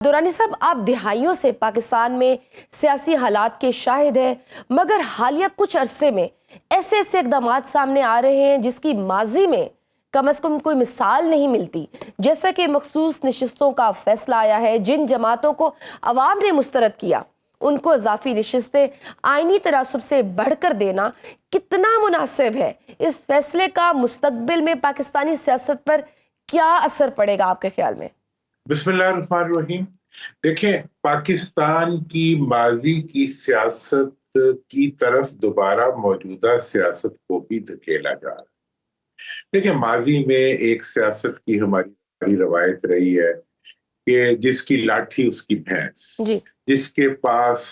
دورانی صاحب، آپ دہائیوں سے پاکستان میں سیاسی حالات کے شاہد ہیں، مگر حالیہ کچھ عرصے میں ایسے اقدامات سامنے آ رہے ہیں جس کی ماضی میں کم از کم کوئی مثال نہیں ملتی، جیسا کہ مخصوص نشستوں کا فیصلہ آیا ہے۔ جن جماعتوں کو عوام نے مسترد کیا ان کو اضافی نشستیں آئینی تناسب سے بڑھ کر دینا کتنا مناسب ہے؟ اس فیصلے کا مستقبل میں پاکستانی سیاست پر کیا اثر پڑے گا آپ کے خیال میں؟ بسم اللہ الرحمن الرحیم۔ دیکھیں، پاکستان کی ماضی کی سیاست کی طرف دوبارہ موجودہ سیاست کو بھی دھکیلا جا رہا ہے۔ دیکھیں، ماضی میں ایک سیاست کی ہماری روایت رہی ہے کہ جس کی لاٹھی اس کی بھینس، جس کے پاس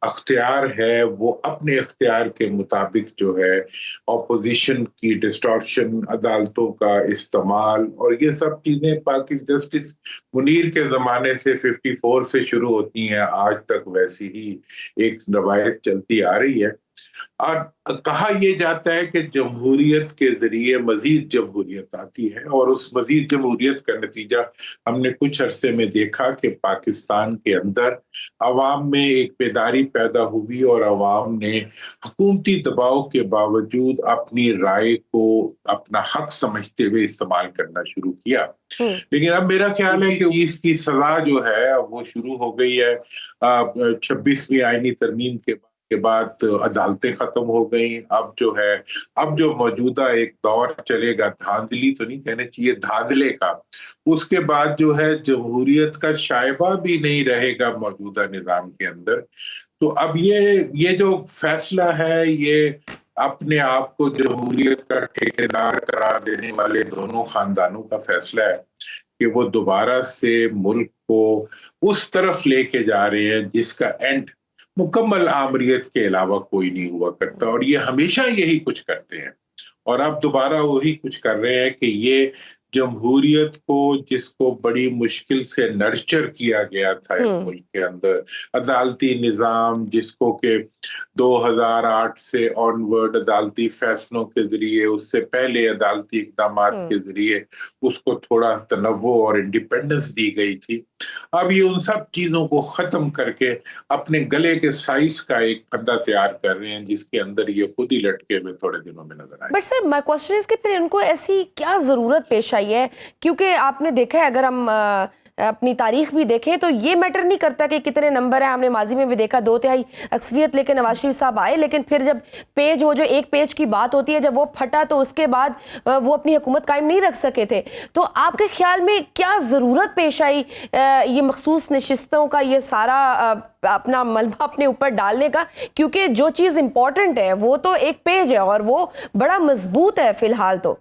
اختیار ہے وہ اپنے اختیار کے مطابق جو ہے اپوزیشن کی ڈسٹارشن، عدالتوں کا استعمال، اور یہ سب چیزیں جسٹس منیر کے زمانے سے 54 سے شروع ہوتی ہیں، آج تک ویسی ہی ایک روایت چلتی آ رہی ہے۔ اور کہا یہ جاتا ہے کہ جمہوریت کے ذریعے مزید جمہوریت آتی ہے، اور اس مزید جمہوریت کا نتیجہ ہم نے کچھ عرصے میں دیکھا کہ پاکستان کے اندر عوام میں ایک بیداری پیدا ہوئی اور عوام نے حکومتی دباؤ کے باوجود اپنی رائے کو اپنا حق سمجھتے ہوئے استعمال کرنا شروع کیا۔ لیکن اب میرا خیال ہے کہ اس کی سزا جو ہے وہ شروع ہو گئی ہے۔ 26ویں آئینی ترمیم کے بعد عدالتیں ختم ہو گئیں۔ اب جو موجودہ ایک دور چلے گا، دھاندلی تو نہیں کہنا چاہیے، دھاندلے کا، اس کے بعد جو ہے جمہوریت کا شائبہ بھی نہیں رہے گا موجودہ نظام کے اندر۔ تو اب یہ جو فیصلہ ہے، یہ اپنے آپ کو جمہوریت کا ٹھیکیدار قرار دینے والے دونوں خاندانوں کا فیصلہ ہے کہ وہ دوبارہ سے ملک کو اس طرف لے کے جا رہے ہیں جس کا اینڈ مکمل آمریت کے علاوہ کوئی نہیں ہوا کرتا، اور یہ ہمیشہ یہی کچھ کرتے ہیں، اور اب دوبارہ وہی کچھ کر رہے ہیں کہ یہ جمہوریت کو، جس کو بڑی مشکل سے نرچر کیا گیا تھا اس ملک کے اندر، عدالتی نظام جس کو کہ 2008 سے آنورڈ عدالتی فیصلوں کے ذریعے، اس سے پہلے عدالتی اقدامات کے ذریعے اس کو تھوڑا تنوع اور انڈیپینڈنس دی گئی تھی، اب یہ ان سب چیزوں کو ختم کر کے اپنے گلے کے سائز کا ایک پھندا تیار کر رہے ہیں جس کے اندر یہ خود ہی لٹکے ہوئے تھوڑے دنوں میں نظر آئے۔ بٹ سر، مائی کوسچن ہے کہ پھر ان کو ایسی کیا ضرورت پیش آئی ہے؟ کیونکہ آپ نے دیکھا ہے، اگر ہم اپنی تاریخ بھی دیکھیں تو یہ میٹر نہیں کرتا کہ کتنے نمبر ہیں۔ ہم نے ماضی میں بھی دیکھا 2/3 اکثریت لے کے نواز شریف صاحب آئے، لیکن پھر جب پیج، وہ جو ایک پیج کی بات ہوتی ہے، جب وہ پھٹا تو اس کے بعد وہ اپنی حکومت قائم نہیں رکھ سکے تھے۔ تو آپ کے خیال میں کیا ضرورت پیش آئی یہ مخصوص نشستوں کا، یہ سارا اپنا ملبہ اپنے اوپر ڈالنے کا؟ کیونکہ جو چیز امپورٹنٹ ہے وہ تو ایک پیج ہے اور وہ بڑا مضبوط ہے فی الحال۔ تو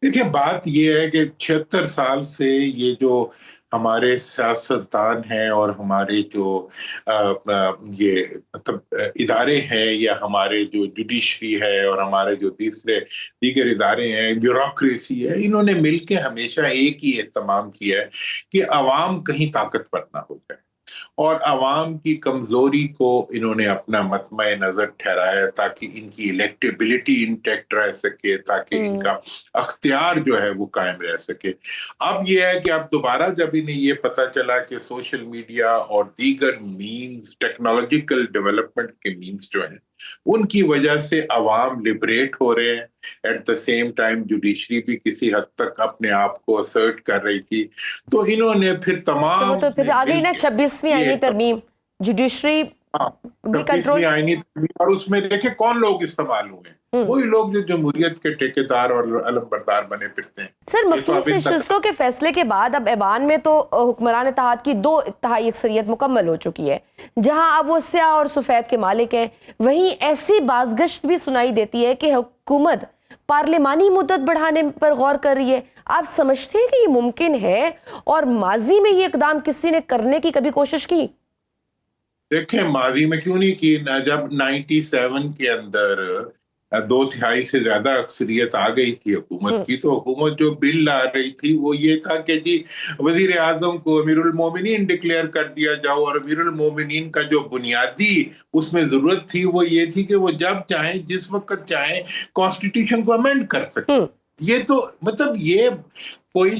دیکھیں، بات یہ ہے کہ 76 سال سے یہ جو ہمارے سیاستدان ہیں اور ہمارے جو یہ مطلب ادارے ہیں، یا ہمارے جو جوڈیشری ہے اور ہمارے جو دیگر ادارے ہیں، بیوروکریسی ہے، انہوں نے مل کے ہمیشہ ایک ہی اہتمام کیا ہے کہ عوام کہیں طاقتور نہ ہو جائے، اور عوام کی کمزوری کو انہوں نے اپنا مطمع نظر ٹھہرایا تاکہ ان کی الیکٹیبلٹی انٹیکٹ رہ سکے، تاکہ ان کا اختیار جو ہے وہ قائم رہ سکے۔ اب یہ ہے کہ اب دوبارہ جب انہیں یہ پتا چلا کہ سوشل میڈیا اور دیگر مینز، ٹیکنالوجیکل ڈیولپمنٹ کے مینز جو ہیں، ان کی وجہ سے عوام لبریٹ ہو رہے ہیں، at the same time judiciary بھی کسی حد تک اپنے آپ کو اسرٹ کر رہی تھی، تو انہوں نے پھر تمام وہ تو پھر آ گئی نا 26ویں آئینی ترمیم، جوڈیشری بھی کنٹرول، آئینی ترمیم، اور اس میں دیکھیں کون لوگ استعمال ہوئے ہیں، وہی لوگ جو جمہوریت کے ٹھیکیدار اور علم بردار بنے پھرتے ہیں۔ سر، مخصوص نشستوں کے فیصلے کے بعد اب ایوان میں تو حکمران اتحاد کی 2 تہائی اکثریت مکمل ہو چکی ہے، جہاں اب وہ سیاہ اور سفید کے مالک ہیں۔ وہیں ایسی بازگشت بھی سنائی دیتی ہے کہ حکومت پارلیمانی مدت بڑھانے پر غور کر رہی ہے۔ آپ سمجھتے ہیں کہ یہ ممکن ہے، اور ماضی میں یہ اقدام کسی نے کرنے کی کبھی کوشش کی؟ دیکھیں، ماضی میں کیوں نہیں کی؟ جب 97 کے اندر 2/3 سے زیادہ اکثریت آ گئی تھی حکومت کی، تو حکومت جو بل لا رہی تھی وہ یہ تھا کہ جی وزیر اعظم کو امیر المومنین ڈکلیئر کر دیا جاؤ، اور امیر المومنین کا جو بنیادی اس میں ضرورت تھی وہ یہ تھی کہ وہ جب چاہیں، جس وقت چاہیں، کانسٹیٹیوشن کو امینڈ کر سکیں۔ یہ تو مطلب یہ کوئی